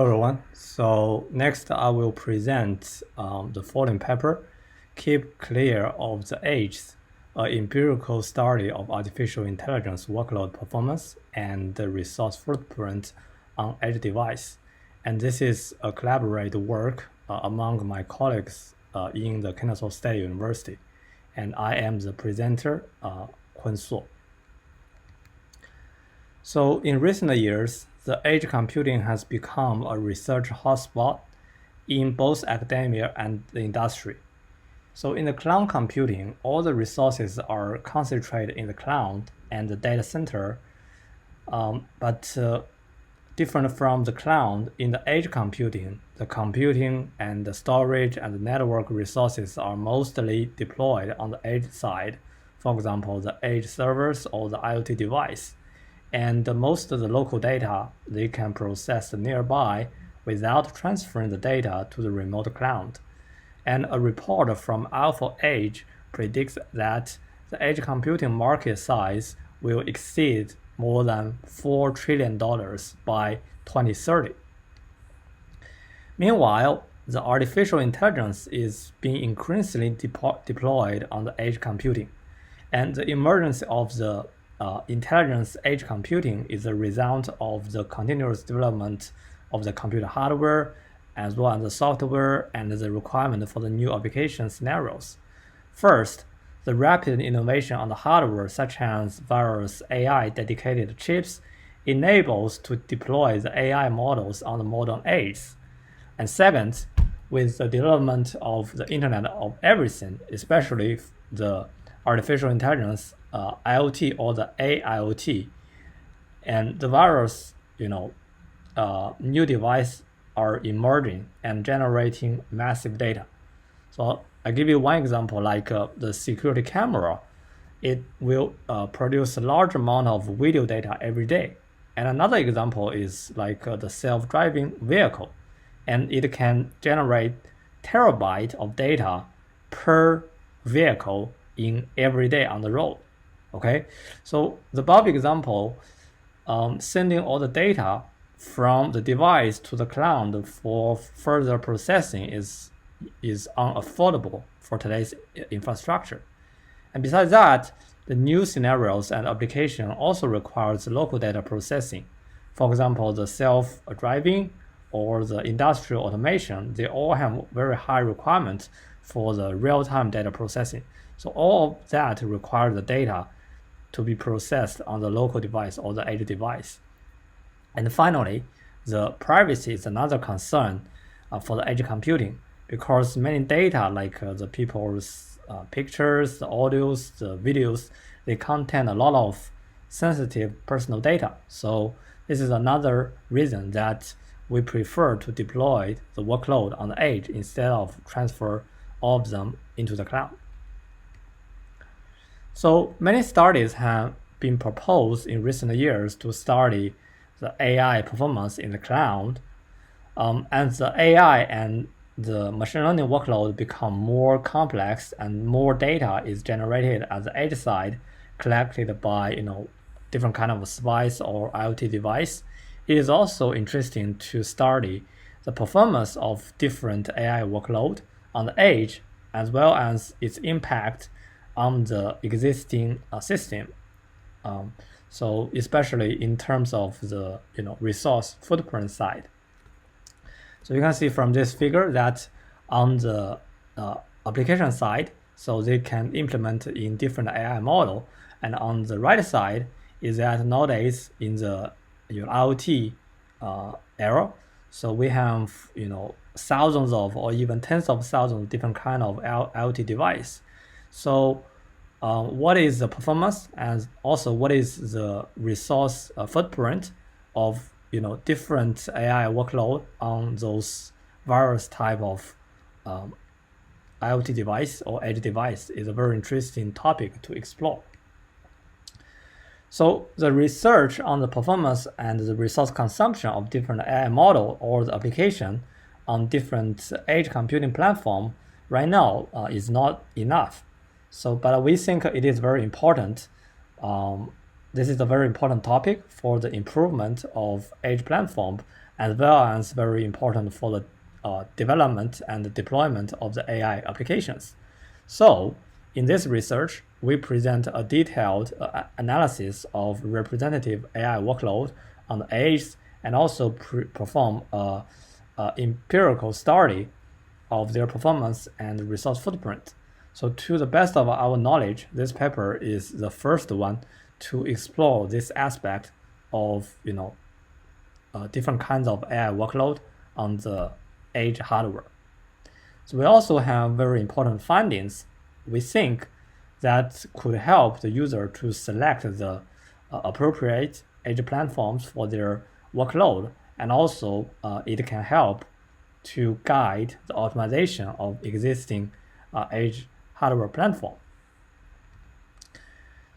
Everyone. So next I will present the following paper, Keep Clear of the Edges, an empirical study of artificial intelligence workload performance and the resource footprint on edge device. And this is a collaborative work among my colleagues in the Kennesaw State University. And I am the presenter, Kun So. So in recent years, the edge computing has become a research hotspot in both academia and the industry. So in the cloud computing, all the resources are concentrated in the cloud and the data center, but different from the cloud, in the edge computing, the computing and the storage and the network resources are mostly deployed on the edge side, for example, the edge servers or the IoT device. And most of the local data they can process nearby without transferring the data to the remote cloud. And a report from Alpha Edge predicts that the edge computing market size will exceed more than $4 trillion by 2030. Meanwhile, the artificial intelligence is being increasingly deployed on the edge computing, and the emergence of the intelligence edge computing is a result of the continuous development of the computer hardware as well as the software and the requirement for the new application scenarios. First, the rapid innovation on the hardware, such as various AI dedicated chips, enables to deploy the AI models on the modern edge. And second, with the development of the Internet of Everything, especially the artificial intelligence, IoT or the AIoT, and the various new devices are emerging and generating massive data. So I give you one example, like the security camera. It will produce a large amount of video data every day. And another example is like the self-driving vehicle, and it can generate terabyte of data per vehicle in every day on the road. Okay, so the above example, sending all the data from the device to the cloud for further processing is unaffordable for today's infrastructure. And besides that, the new scenarios and application also requires local data processing. For example, the self-driving or the industrial automation, they all have very high requirements for the real-time data processing. So all of that requires the data to be processed on the local device or the edge device. And finally, the privacy is another concern for the edge computing, because many data like the people's pictures, the audios, the videos, they contain a lot of sensitive personal data. So this is another reason that we prefer to deploy the workload on the edge instead of transfer all of them into the cloud. So many studies have been proposed in recent years to study the AI performance in the cloud. As the AI and the machine learning workload become more complex and more data is generated at the edge side, collected by different kind of device or IoT device, it is also interesting to study the performance of different AI workload on the edge, as well as its impact on the existing system. So especially in terms of the resource footprint side. So you can see from this figure that on the application side, so they can implement in different AI model, and on the right side is that nowadays in the IoT era, so we have thousands of or even tens of thousands of different kind of IoT device. So what is the performance, and also what is the resource footprint of different AI workload on those various type of IoT device or edge device is a very interesting topic to explore. So the research on the performance and the resource consumption of different AI model or the application on different edge computing platform right now is not enough. So, but we think it is very important. This is a very important topic for the improvement of edge platform as well as very important for the development and deployment of the AI applications. So, in this research, we present a detailed analysis of representative AI workload on the edge and also perform an empirical study of their performance and resource footprint. So to the best of our knowledge, this paper is the first one to explore this aspect of different kinds of AI workload on the edge hardware. So we also have very important findings we think that could help the user to select the appropriate edge platforms for their workload, and also it can help to guide the optimization of existing edge hardware platform.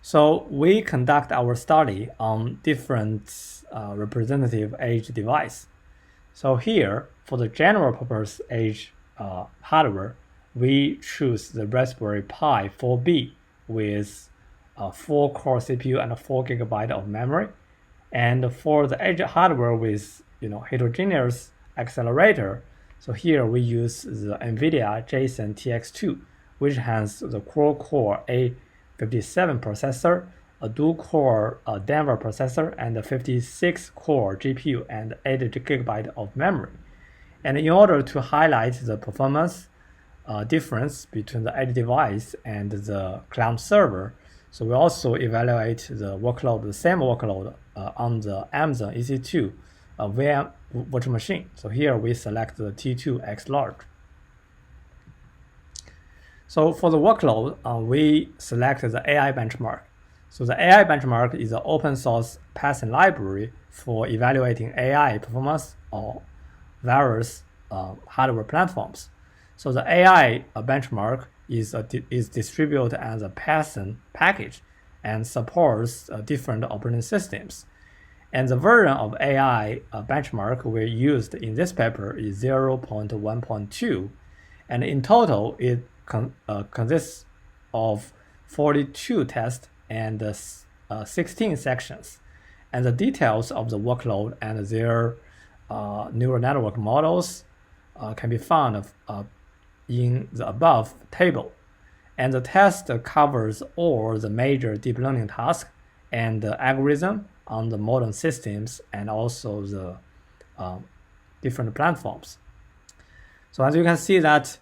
So we conduct our study on different representative edge device. So here, for the general purpose edge hardware, we choose the Raspberry Pi 4B with a 4-core CPU and a 4 GB of memory. And for the edge hardware with heterogeneous accelerator, so here we use the NVIDIA Jetson TX2, which has the quad-core A57 processor, a dual-core Denver processor, and a 56-core GPU and 8 GB of memory. And in order to highlight the performance difference between the edge device and the cloud server, so we also evaluate the workload, the same workload on the Amazon EC2 VM virtual machine. So here we select the T2X large. So for the workload, we select the AI benchmark. So the AI benchmark is an open source Python library for evaluating AI performance on various hardware platforms. So the AI benchmark is distributed as a Python package and supports different operating systems. And the version of AI benchmark we used in this paper is 0.1.2, and in total it consists of 42 tests and 16 sections. And the details of the workload and their neural network models can be found in the above table. And the test covers all the major deep learning tasks and the algorithm on the modern systems and also the different platforms. So as you can see that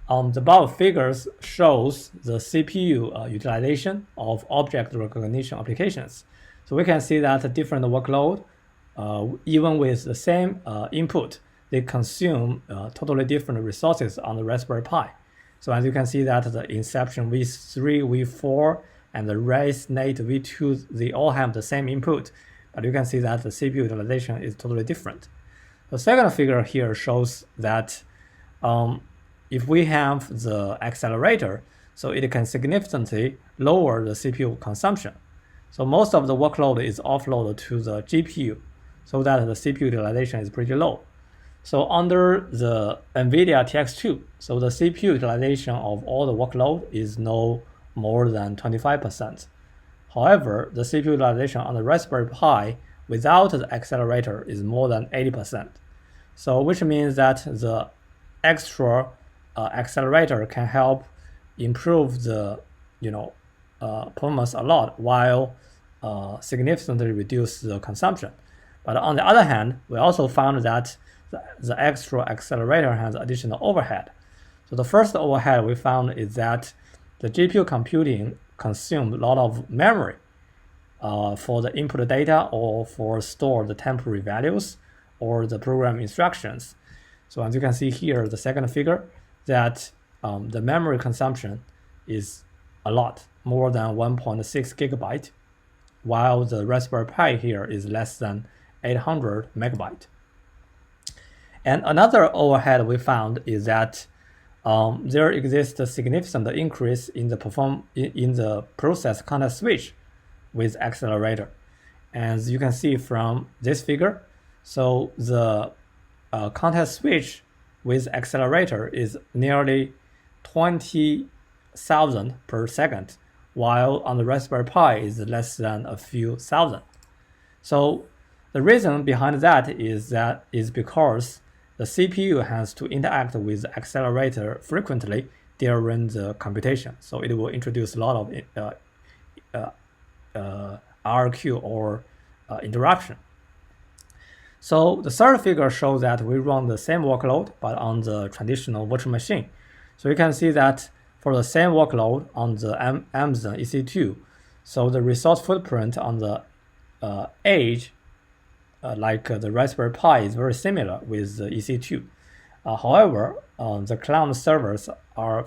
the above figures shows the CPU utilization of object recognition applications. So we can see that different workload, even with the same input, they consume totally different resources on the Raspberry Pi. So as you can see that the Inception V3, V4, and the RaceNet V2, they all have the same input, but you can see that the CPU utilization is totally different. The second figure here shows that if we have the accelerator, so it can significantly lower the CPU consumption. So most of the workload is offloaded to the GPU, so that the CPU utilization is pretty low. So under the NVIDIA TX2, so the CPU utilization of all the workload is no more than 25%. However, the CPU utilization on the Raspberry Pi without the accelerator is more than 80%. So which means that the extra accelerator can help improve the performance a lot while significantly reduce the consumption. But on the other hand, we also found that the extra accelerator has additional overhead. So the first overhead we found is that the GPU computing consumes a lot of memory for the input data or for store the temporary values or the program instructions. So as you can see here, the second figure, that the memory consumption is a lot, more than 1.6 gigabyte, while the Raspberry Pi here is less than 800 megabyte. And another overhead we found is that there exists a significant increase in the process context switch with accelerator. As you can see from this figure, so the context switch with accelerator is nearly 20,000 per second, while on the Raspberry Pi is less than a few thousand. So The reason behind that is because the CPU has to interact with the accelerator frequently during the computation. So it will introduce a lot of RQ or interruption. So the third figure shows that we run the same workload but on the traditional virtual machine. So you can see that for the same workload on the Amazon EC2, so the resource footprint on the edge, like the Raspberry Pi, is very similar with the EC2. However, the cloud servers are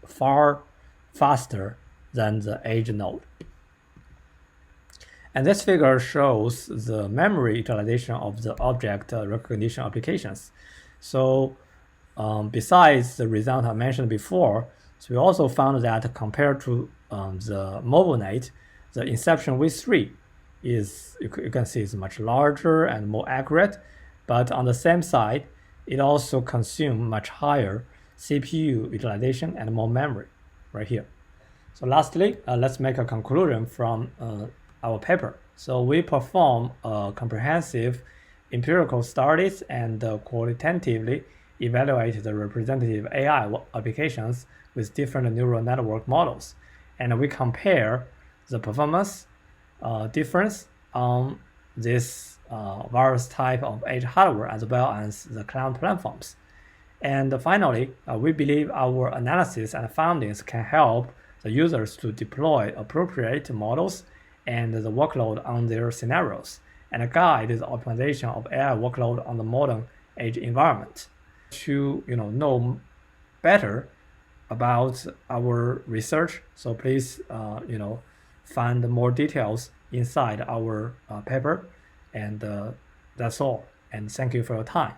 far faster than the edge node. And this figure shows the memory utilization of the object recognition applications. So besides the result I mentioned before, so we also found that compared to the MobileNet, the Inception V3 is, you can see, is much larger and more accurate, but on the same side, it also consumes much higher CPU utilization and more memory right here. So lastly, let's make a conclusion from our paper. So we perform comprehensive empirical studies and qualitatively evaluate the representative AI applications with different neural network models. And we compare the performance difference on this various type of edge hardware as well as the cloud platforms. And finally, we believe our analysis and findings can help the users to deploy appropriate models and the workload on their scenarios, and guide the optimization of AI workload on the modern edge environment. To know better about our research, so please find more details inside our paper, and that's all. And thank you for your time.